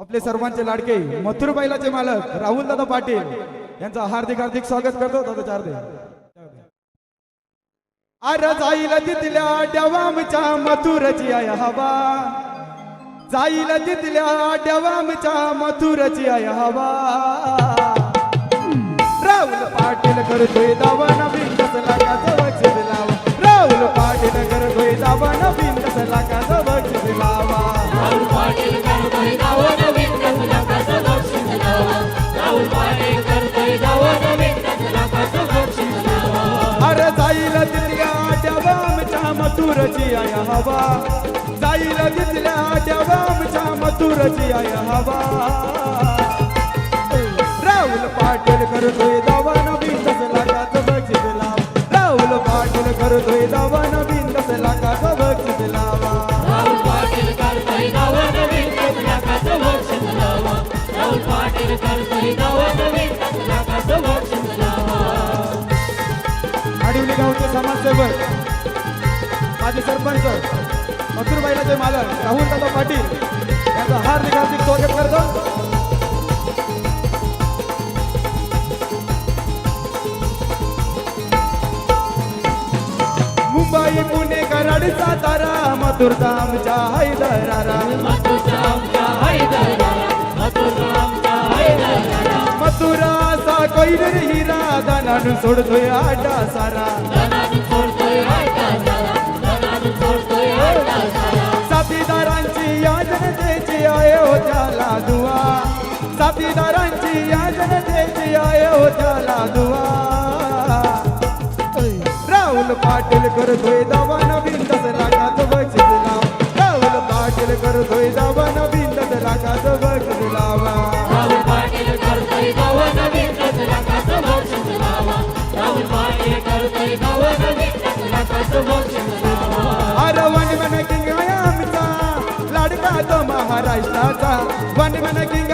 आपले सर्वांचे लाडके मथुर बैलाचे मालक राहुल दादा पाटील यांचा हार्दिक हार्दिक स्वागत करतो. दादा चार दे. अरे जाईल तिथल्या देवामच्या मथुरची आय हवा, जाईल तिथल्या देवामच्या मथुरची आय हवा. राहुल पाटील करतोय दावा नवीन कसला का बक्षीस लावा. राहुल पाटील करतोय दावा नवीन कसला का बक्षीस लावा. राहुल पाटील करतोय दावा नवीन कसला का बक्षीस लावा. राहुल पाटील करतोय दावा नवीन कसला का बक्षीस लावा. अरे जाईल तिथल्या देवामच्या मथुरची आय हवा, जाईल तिथल्या देवामच्या मथुरची आय हवा. राहुल पाटील करतोय दावा नवीन कसला का बक्षीस लावा. राहुल पाटील करतोय दावा नवीन कसला का बक्षीस लावा. राहुल पाटील करतोय दावा नवीन कसला का बक्षीस लावा. राहुल पाटील करतोय दावा नवीन कसला का बक्षीस लावा. आडिवली गावचे समाजसेवक माजी सरपंच मथुर बैलाचे मालक राहुल दादा पाटील यांचं हार्दिक हार्दिक स्वागत करतो. मुंबई पुणे कराड सातारा मथुरचा आमच्या हैदरारा. मथुरा आमचा हैदरारा. मथुरा आमचा हैदरारा. मथुरा असा कोयनर हिरा दानानु सोडतोय आटा सारा. धनानु सोडतोय आटा सारा. धनानु सोडतोय आटा सारा. साथीदारांची याजन द्यायची आहे हो त्याला दुआ. साथीदारांची याजन द्यायची आहे हो त्याला दुआ. राहुल पाटील करतोय दावा नवीन 10 लाखाचं बक्षीस लावा. राहुल पाटील करतोय दावा नवीन 10 लाखाचं बक्षीस लावा. राहुल पाटील करतोय दावा नवीन कसला का बक्षीस लावा. राहुल पाटील करतोय दावा नवीन कसला का बक्षीस लावा. अरे वनवन किंग आमचा लाडका तो महाराष्ट्राचा. वनवन किंग